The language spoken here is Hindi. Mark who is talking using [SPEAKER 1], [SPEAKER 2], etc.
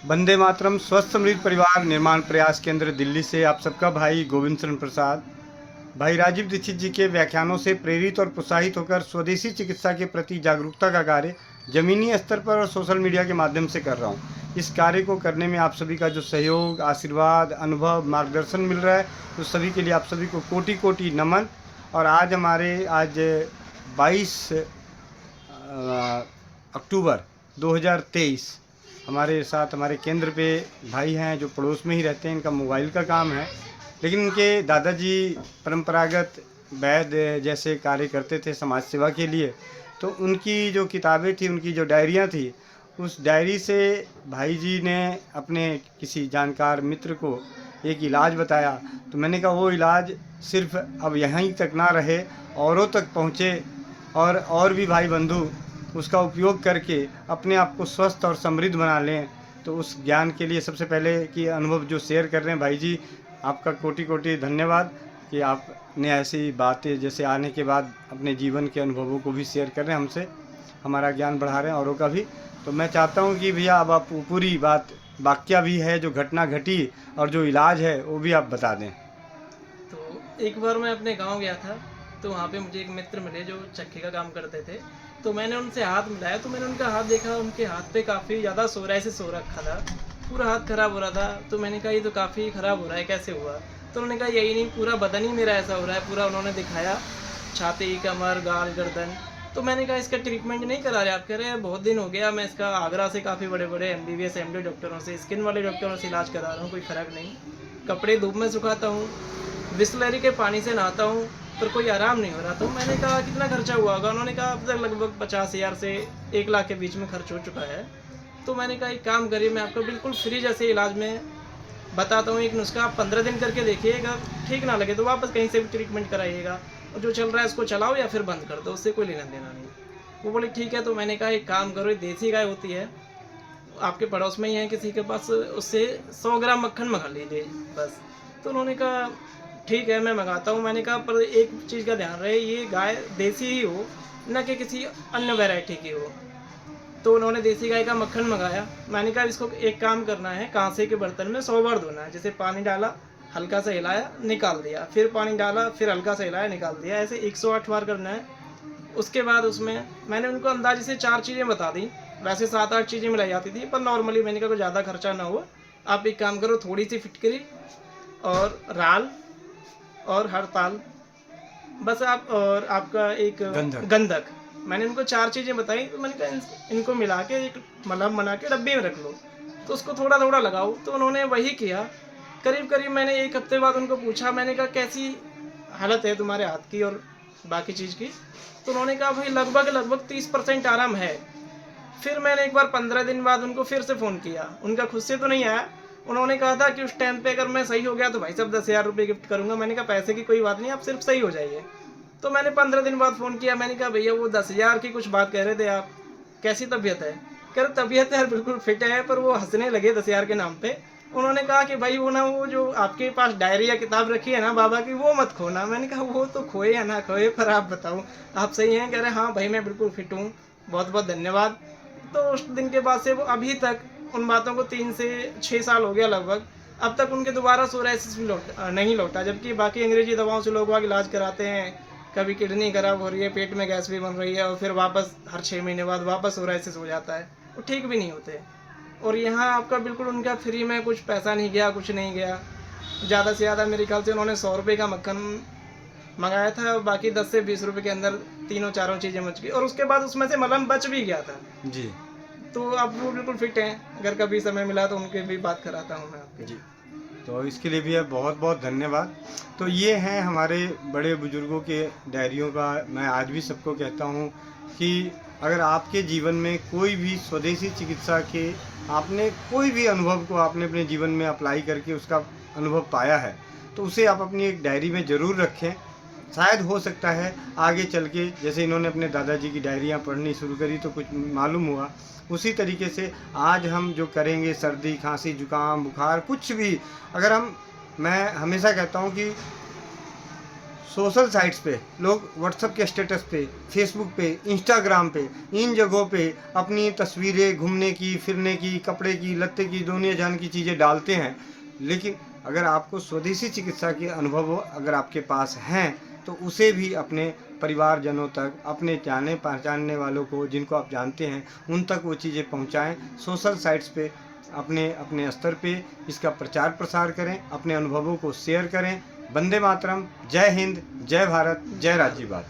[SPEAKER 1] वंदे मातरम। स्वस्थ समृद्ध परिवार निर्माण प्रयास केंद्र दिल्ली से आप सबका भाई गोविंद शरण प्रसाद। भाई राजीव दीक्षित जी के व्याख्यानों से प्रेरित और प्रोत्साहित होकर स्वदेशी चिकित्सा के प्रति जागरूकता का कार्य जमीनी स्तर पर और सोशल मीडिया के माध्यम से कर रहा हूँ। इस कार्य को करने में आप सभी का जो सहयोग, आशीर्वाद, अनुभव, मार्गदर्शन मिल रहा है, तो सभी के लिए आप सभी को कोटि कोटि नमन। और आज 22 अक्टूबर 2023 हमारे साथ हमारे केंद्र पे भाई हैं जो पड़ोस में ही रहते हैं। इनका मोबाइल का काम है, लेकिन उनके दादाजी परंपरागत वैद्य जैसे कार्य करते थे समाज सेवा के लिए। तो उनकी जो किताबें थी, उनकी जो डायरियाँ थी, उस डायरी से भाई जी ने अपने किसी जानकार मित्र को एक इलाज बताया। तो मैंने कहा वो इलाज सिर्फ अब यहीं तक ना रहे, औरों तक पहुँचे और भी भाई बंधु उसका उपयोग करके अपने आप को स्वस्थ और समृद्ध बना लें। तो उस ज्ञान के लिए सबसे पहले कि अनुभव जो शेयर कर रहे हैं भाई जी, आपका कोटि कोटि धन्यवाद कि आपने ऐसी बातें जैसे आने के बाद अपने जीवन के अनुभवों को भी शेयर कर रहे हैं हमसे, हमारा ज्ञान बढ़ा रहे हैं औरों का भी। तो मैं चाहता हूँ कि भैया अब आप पूरी बात, वाकया भी है जो घटना घटी और जो इलाज है वो भी आप बता दें।
[SPEAKER 2] तो एक बार मैं अपने गांव गया था, तो वहाँ पे मुझे एक मित्र मिले जो चक्की का काम करते थे। तो मैंने उनसे हाथ मिलाया, तो मैंने उनका हाथ देखा, उनके हाथ पे काफ़ी ज़्यादा सोराइसिस हो रखा था, पूरा हाथ खराब हो रहा था। तो मैंने कहा ये तो काफ़ी ख़राब हो रहा है, कैसे हुआ? तो उन्होंने कहा यही नहीं, पूरा बदन ही मेरा ऐसा हो रहा है। पूरा उन्होंने दिखाया, छाती, कमर, गाल, गर्दन। तो मैंने कहा इसका ट्रीटमेंट नहीं करा रहे आप? कह रहे हैं बहुत दिन हो गया, मैं इसका आगरा से काफ़ी बड़े बड़े MBBS MD डॉक्टरों से, स्किन वाले डॉक्टरों से इलाज करा रहा हूँ, कोई फ़र्क नहीं। कपड़े धूप में सुखाता हूँ, बिस्लरी के पानी से नहाता हूँ, पर कोई आराम नहीं हो रहा। तो मैंने कहा कितना खर्चा हुआ होगा? उन्होंने कहा अब तक लगभग 50,000 से 1 लाख के बीच में खर्च हो चुका है। तो मैंने कहा एक काम करिए, मैं आपको बिल्कुल फ्री जैसे इलाज में बताता हूँ एक नुस्खा, आप 15 दिन करके देखिएगा, ठीक ना लगे तो वापस कहीं से भी ट्रीटमेंट कराइएगा, और जो चल रहा है उसको चलाओ या फिर बंद कर दो, उससे कोई लेना देना नहीं। वो बोले ठीक है। तो मैंने कहा एक काम करो, देसी गाय होती है आपके पड़ोस में ही है किसी के पास, उससे 100 ग्राम मक्खन मंगा लीजिए बस। तो उन्होंने कहा ठीक है मैं मंगाता हूँ। मैंने कहा पर एक चीज़ का ध्यान रहे, ये गाय देसी ही हो, न कि किसी अन्य वैरायटी की हो। तो उन्होंने देसी गाय का मक्खन मंगाया। मैंने कहा इसको एक काम करना है, कांसे के बर्तन में 100 बार धोना है। जैसे पानी डाला, हल्का सा हिलाया, निकाल दिया, फिर पानी डाला, फिर हल्का सा हिलाया, निकाल दिया, ऐसे 108 बार करना है। उसके बाद उसमें मैंने उनको अंदाजे से 4 चीज़ें बता दी। वैसे 7-8 चीज़ें मिलाई जाती थी, पर नॉर्मली मैंने कहा कोई ज़्यादा खर्चा ना हो, आप एक काम करो, थोड़ी सी फिटकरी और राल और हड़ताल, बस आप, और आपका एक
[SPEAKER 1] गंधक।
[SPEAKER 2] गंधक। मैंने उनको 4 चीज़ें बताई। तो मैंने कहा इनको मिला के एक मलहम बना के डब्बे में रख लो, तो उसको थोड़ा थोड़ा लगाओ। तो उन्होंने वही किया। करीब करीब मैंने 1 हफ्ते बाद उनको पूछा, मैंने कहा कैसी हालत है तुम्हारे हाथ की और बाकी चीज़ की? तो उन्होंने कहा भाई लगभग लगभग 30% आराम है। फिर मैंने एक बार 15 दिन बाद उनको फिर से फ़ोन किया, उनका खुद से तो नहीं आया। उन्होंने कहा था कि उस टाइम पे अगर मैं सही हो गया तो भाई साहब 10,000 रुपये गिफ्ट करूंगा। मैंने कहा पैसे की कोई बात नहीं, आप सिर्फ सही हो जाइए। तो मैंने 15 दिन बाद फ़ोन किया, मैंने कहा भैया वो 10,000 की कुछ बात कह रहे थे आप, कैसी तबीयत है? कह रहे तबीयत यार बिल्कुल फिट है। पर वो हंसने लगे 10,000 के नाम पे। उन्होंने कहा कि भाई वो ना, वो जो आपके पास डायरी या किताब रखी है ना बाबा की, वो मत खोना। मैंने कहा वो तो खोए या ना खोए, पर आप बताओ आप सही हैं? कह रहे हाँ भाई मैं बिल्कुल फिट हूँ, बहुत बहुत धन्यवाद। तो उस दिन के बाद से वो अभी तक, उन बातों को 3 से 6 साल हो गया लगभग, अब तक उनके दोबारा सोराइसिस नहीं लौटा। जबकि बाकी अंग्रेजी दवाओं से लोग वहाँ इलाज कराते हैं, कभी किडनी खराब हो रही है, पेट में गैस भी बन रही है, और फिर वापस हर 6 महीने बाद वापस सोराइसिस हो जाता है, वो ठीक भी नहीं होते। और यहाँ आपका बिल्कुल उनका फ्री में, कुछ पैसा नहीं गया, कुछ नहीं गया। ज़्यादा से ज़्यादा मेरे ख्याल से उन्होंने 100 रुपये का मक्खन मंगाया था, और बाकी 10 से 20 रुपये के अंदर तीनों चारों चीज़ें बच गई, और उसके बाद उसमें से मलहम बच भी गया था।
[SPEAKER 1] जी
[SPEAKER 2] तो अब वो बिल्कुल फिट हैं। अगर कभी समय मिला तो उनकी भी बात कराता हूँ मैं आपकी।
[SPEAKER 1] जी। तो इसके लिए भी बहुत बहुत धन्यवाद। तो ये हैं हमारे बड़े बुजुर्गों के डायरियों का। मैं आज भी सबको कहता हूँ कि अगर आपके जीवन में कोई भी स्वदेशी चिकित्सा के आपने कोई भी अनुभव को आपने अपने जीवन में अप्लाई करके उसका अनुभव पाया है, तो उसे आप अपनी एक डायरी में ज़रूर रखें। शायद हो सकता है आगे चल के, जैसे इन्होंने अपने दादाजी की डायरियाँ पढ़नी शुरू करी तो कुछ मालूम हुआ, उसी तरीके से आज हम जो करेंगे, सर्दी खांसी जुकाम बुखार कुछ भी, अगर हम, मैं हमेशा कहता हूँ कि सोशल साइट्स पे लोग व्हाट्सएप के स्टेटस पे, फेसबुक पे, इंस्टाग्राम पे, इन जगहों पे अपनी तस्वीरें घूमने की, फिरने की, कपड़े की, लत्ते की, दुनिया जान की चीज़ें डालते हैं। लेकिन अगर आपको स्वदेशी चिकित्सा के अनुभव अगर आपके पास हैं तो उसे भी अपने परिवारजनों तक, अपने जाने पहचानने वालों को जिनको आप जानते हैं उन तक वो चीज़ें पहुंचाएं। सोशल साइट्स पे अपने अपने स्तर पे इसका प्रचार प्रसार करें, अपने अनुभवों को शेयर करें। वंदे मातरम, जय हिंद, जय भारत, जय राज्यवाद।